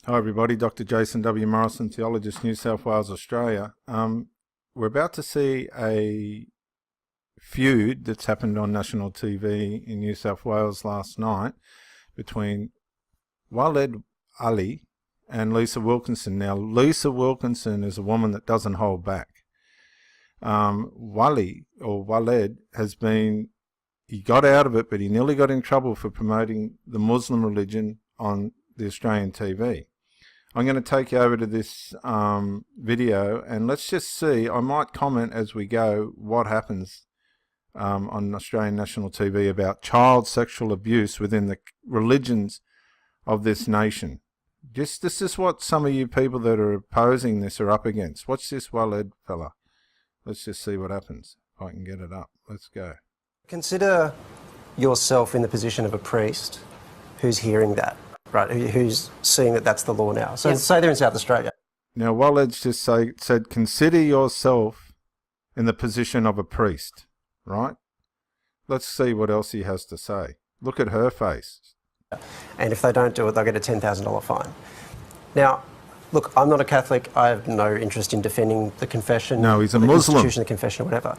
Hi everybody, Dr. Jason W. Morrison, Theologist, New South Wales, Australia. We're about to see a feud that's happened on national TV in New South Wales last night between Walid Ali and Lisa Wilkinson. Now, Lisa Wilkinson is a woman that doesn't hold back. Walid he got out of it, but he nearly got in trouble for promoting the Muslim religion on the Australian TV. I'm going to take you over to this video and let's just see. I might comment as we go what happens on Australian National TV about child sexual abuse within the religions of this nation. This is what some of you people that are opposing this are up against. Watch this Walid fella. Let's just see what happens. If I can get it up. Let's go. Consider yourself in the position of a priest who's hearing that. Right, who's seeing that that's the law now. So say they're in South Australia. Now, Walid's just said, consider yourself in the position of a priest, right? Let's see what else he has to say. Look at her face. And if they don't do it, they'll get a $10,000 fine. Now, look, I'm not a Catholic. I have no interest in defending the confession. No, he's a the Muslim. Institution of confession or whatever.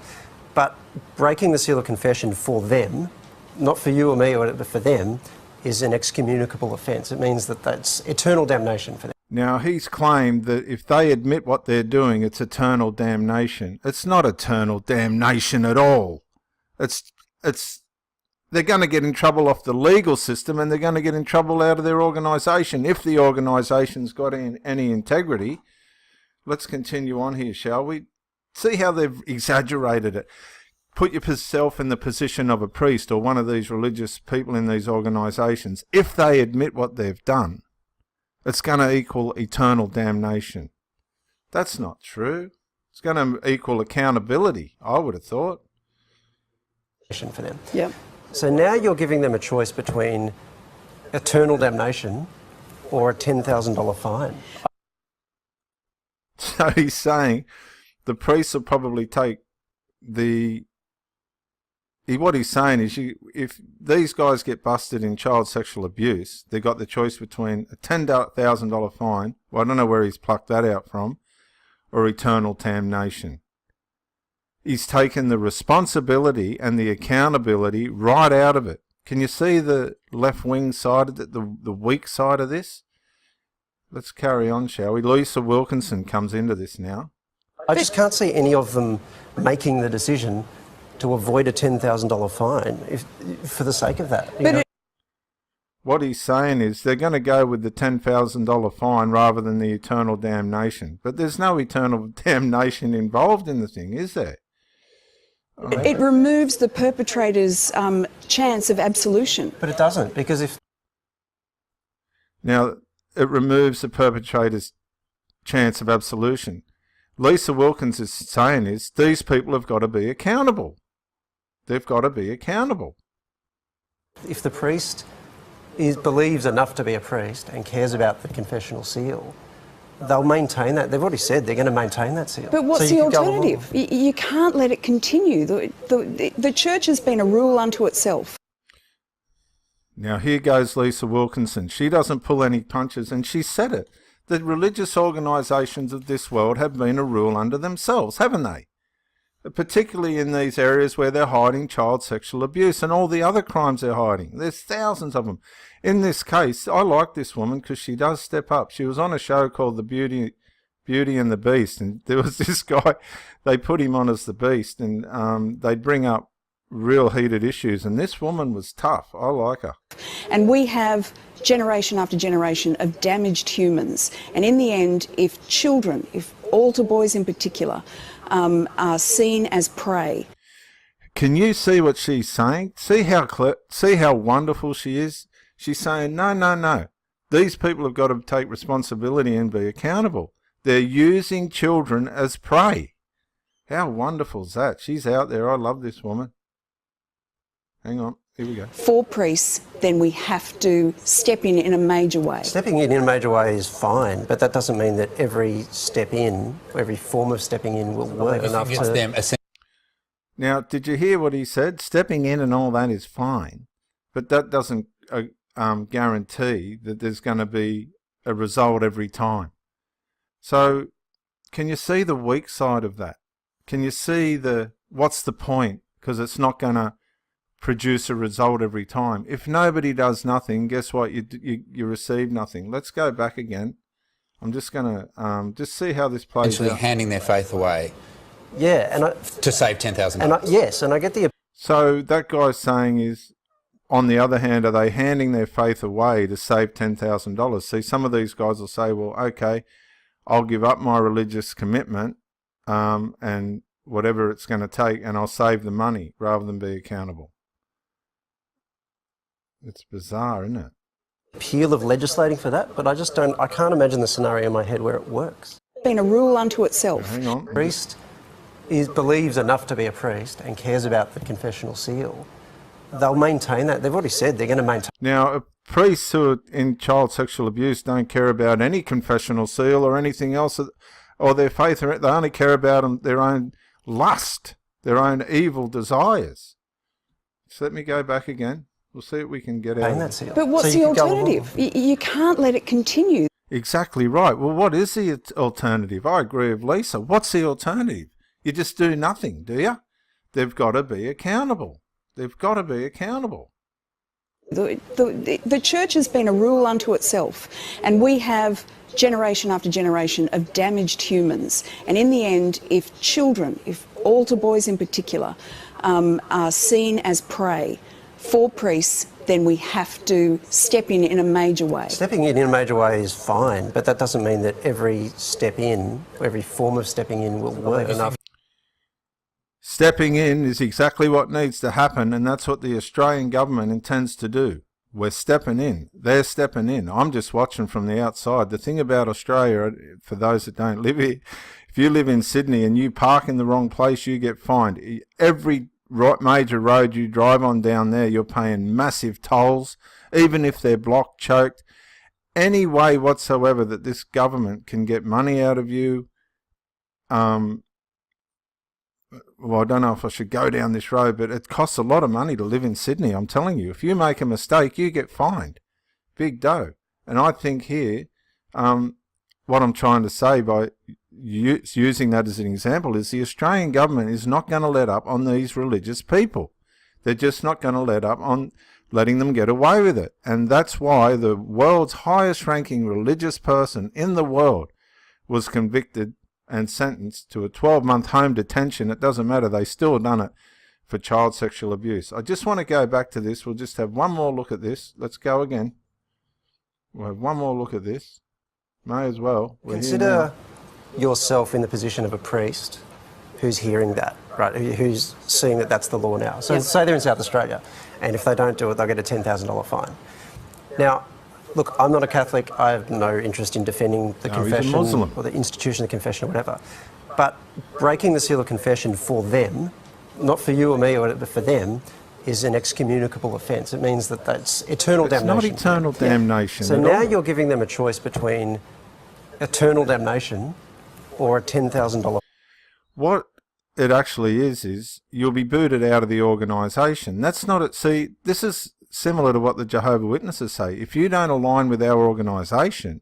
But breaking the seal of confession for them, not for you or me, or whatever, but for them, is an excommunicable offence. It means that that's eternal damnation for them. Now, he's claimed that if they admit what they're doing, it's eternal damnation. It's not eternal damnation at all. They're going to get in trouble off the legal system, and they're going to get in trouble out of their organisation if the organisation's got any integrity. Let's continue on here, shall we? See how they've exaggerated it. Put yourself in the position of a priest or one of these religious people in these organisations. If they admit what they've done, it's going to equal eternal damnation. That's not true. It's going to equal accountability, I would have thought. For them. Yep. So now you're giving them a choice between eternal damnation or a $10,000 fine. So he's saying the priests will probably take what he's saying is, if these guys get busted in child sexual abuse, they've got the choice between a $10,000 fine, well, I don't know where he's plucked that out from, or eternal damnation. He's taken the responsibility and the accountability right out of it. Can you see the left-wing side of it, the weak side of this? Let's carry on, shall we? Lisa Wilkinson comes into this now. I just can't see any of them making the decision to avoid a $10,000 fine for the sake of that. What he's saying is they're going to go with the $10,000 fine rather than the eternal damnation. But there's no eternal damnation involved in the thing, is there? It removes the perpetrator's chance of absolution. But it doesn't, because if... Now, it removes the perpetrator's chance of absolution. Lisa Wilkins is saying is these people have got to be accountable. They've got to be accountable. If the priest believes enough to be a priest and cares about the confessional seal, they'll maintain that. They've already said they're going to maintain that seal. But what's the alternative? You can't let it continue. The church has been a rule unto itself. Now here goes Lisa Wilkinson. She doesn't pull any punches, and she said it. The religious organisations of this world have been a rule unto themselves, haven't they? Particularly in these areas where they're hiding child sexual abuse and all the other crimes they're hiding. There's thousands of them. In this case, I like this woman because she does step up. She was on a show called The Beauty and the Beast, and there was this guy, they put him on as the Beast, and they'd bring up real heated issues, and this woman was tough. I like her. And we have generation after generation of damaged humans, and in the end, if altar boys in particular, are seen as prey. Can you see what she's saying? See how wonderful she is? She's saying, no. These people have got to take responsibility and be accountable. They're using children as prey. How wonderful is that? She's out there. I love this woman. Hang on. Here we go. For priests, then we have to step in a major way. Stepping in a major way is fine, but that doesn't mean that every step in, every form of stepping in will work enough to... Now, did you hear what he said? Stepping in and all that is fine, but that doesn't guarantee that there's going to be a result every time. So can you see the weak side of that? Can you see what's the point? Because it's not going to produce a result every time. If nobody does nothing, guess what? You receive nothing. Let's go back again. I'm just going to just see how this plays Essentially out. handing their faith away. Yeah, and to save $10,000. Yes, and I get the. So that guy's saying is, on the other hand, are they handing their faith away to save $10,000? See, some of these guys will say, well, okay, I'll give up my religious commitment and whatever it's going to take, and I'll save the money rather than be accountable. It's bizarre, isn't it? Appeal of legislating for that, but I can't imagine the scenario in my head where it works. Been a rule unto itself. Hang on. Priest believes enough to be a priest and cares about the confessional seal. They'll maintain that. They've already said they're going to maintain. Now, priests who are in child sexual abuse don't care about any confessional seal or anything else, or their faith. They only care about their own lust, their own evil desires. So let me go back again. We'll see what we can get out of that it. seal. But what's So the you could go alternative? You can't let it continue. Exactly right. Well, what is the alternative? I agree with Lisa. What's the alternative? You just do nothing, do you? They've got to be accountable. They've got to be accountable. The church has been a rule unto itself, and we have generation after generation of damaged humans. And in the end, if children, if altar boys in particular, are seen as prey for priests, then we have to step in a major way. Stepping in a major way is fine, but that doesn't mean that every step in, every form of stepping in will work enough. Stepping in is exactly what needs to happen, and that's what the Australian government intends to do. We're stepping in. They're stepping in. I'm just watching from the outside. The thing about Australia, for those that don't live here, if you live in Sydney and you park in the wrong place, you get fined. Every major road you drive on down there, you're paying massive tolls, even if they're blocked, choked. Any way whatsoever that this government can get money out of you, well, I don't know if I should go down this road, but it costs a lot of money to live in Sydney. I'm telling you, if you make a mistake, you get fined. Big dough. And I think here, what I'm trying to say by using that as an example is the Australian government is not going to let up on these religious people. They're just not going to let up on letting them get away with it. And that's why the world's highest ranking religious person in the world was convicted and sentenced to a 12-month home detention. It doesn't matter. They still done it for child sexual abuse. I just want to go back to this. We'll just have one more look at this. Let's go again. We'll have one more look at this. May as well. Consider yourself in the position of a priest who's hearing that, right? Who's seeing that that's the law now. So say they're in South Australia, and if they don't do it, they'll get a $10,000 fine. Now, look, I'm not a Catholic. I have no interest in defending the confession or the institution of confession or whatever. But breaking the seal of confession for them, not for you or me, but for them, is an excommunicable offence. It means that that's eternal damnation. It's not eternal damnation. So now you're giving them a choice between eternal damnation or a $10,000. What it actually is you'll be booted out of the organisation. That's not it. See, this is similar to what the Jehovah's Witnesses say. If you don't align with our organisation,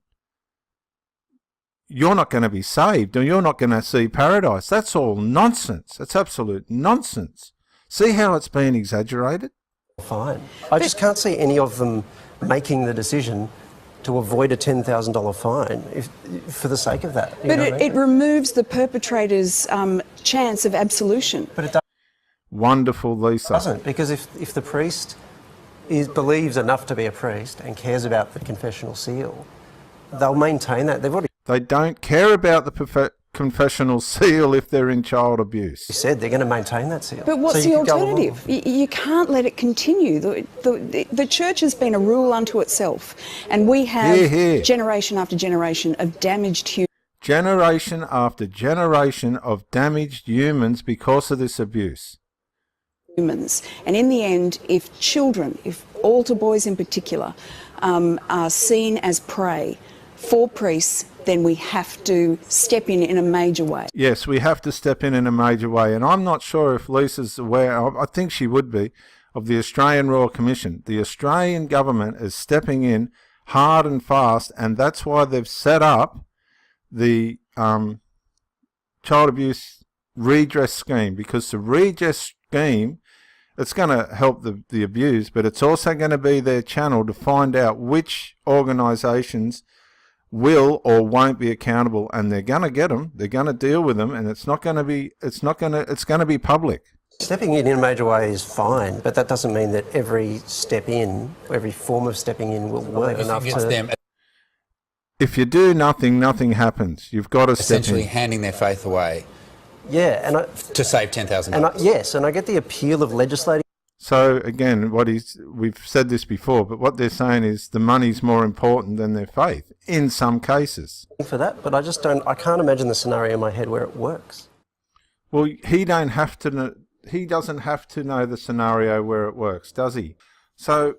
you're not going to be saved, or you're not going to see paradise. That's all nonsense. That's absolute nonsense. See how it's been exaggerated? Fine. I just can't see any of them making the decision to avoid a $10,000 fine for the sake of that. But it removes the perpetrator's chance of absolution. But it Wonderful, Lisa. doesn't, because if the priest believes enough to be a priest and cares about the confessional seal, they'll maintain that. They don't care about the confessional seal if they're in child abuse. You said they're going to maintain that seal. But what's So the you could go alternative? along. You can't let it continue. The church has been a rule unto itself, and we have generation after generation of damaged humans. Generation after generation of damaged humans because of this abuse. And in the end, if children, if altar boys in particular, are seen as prey for priests, then we have to step in a major way. Yes, we have to step in a major way. And I'm not sure if Lisa's aware, I think she would be, of the Australian Royal Commission. The Australian government is stepping in hard and fast, and that's why they've set up the child abuse redress scheme, because the redress scheme, it's going to help the abuse, but it's also going to be their channel to find out which organisations will or won't be accountable, and they're going to get them, they're going to deal with them, and it's going to be public. Stepping in a major way is fine, but that doesn't mean that every step in, every form of stepping in will work enough to... If you do nothing, nothing happens. You've got to step in. Essentially handing their faith away. Yeah, and to save $10,000. Yes, and I get the appeal of legislating. So again, we've said this before, but what they're saying is the money's more important than their faith in some cases. For that, but I can't imagine the scenario in my head where it works. Well, he doesn't have to know the scenario where it works, does he? So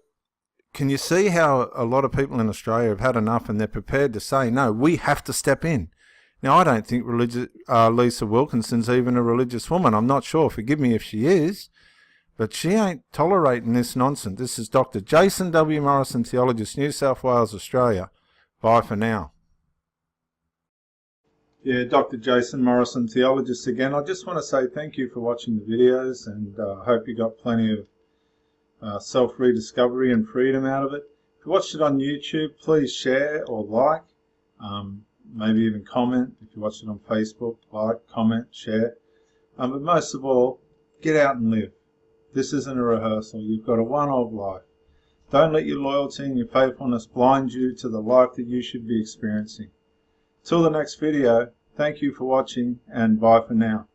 can you see how a lot of people in Australia have had enough, and they're prepared to say, no, we have to step in? Now, I don't think Lisa Wilkinson's even a religious woman. I'm not sure. Forgive me if she is. But she ain't tolerating this nonsense. This is Dr. Jason W. Morrison, theologist, New South Wales, Australia. Bye for now. Yeah, Dr. Jason Morrison, theologist again. I just want to say thank you for watching the videos, and I hope you got plenty of self-rediscovery and freedom out of it. If you watched it on YouTube, please share or like, maybe even comment. If you watched it on Facebook, like, comment, share. But most of all, get out and live. This isn't a rehearsal. You've got a one-off life. Don't let your loyalty and your faithfulness blind you to the life that you should be experiencing. Till the next video, thank you for watching, and bye for now.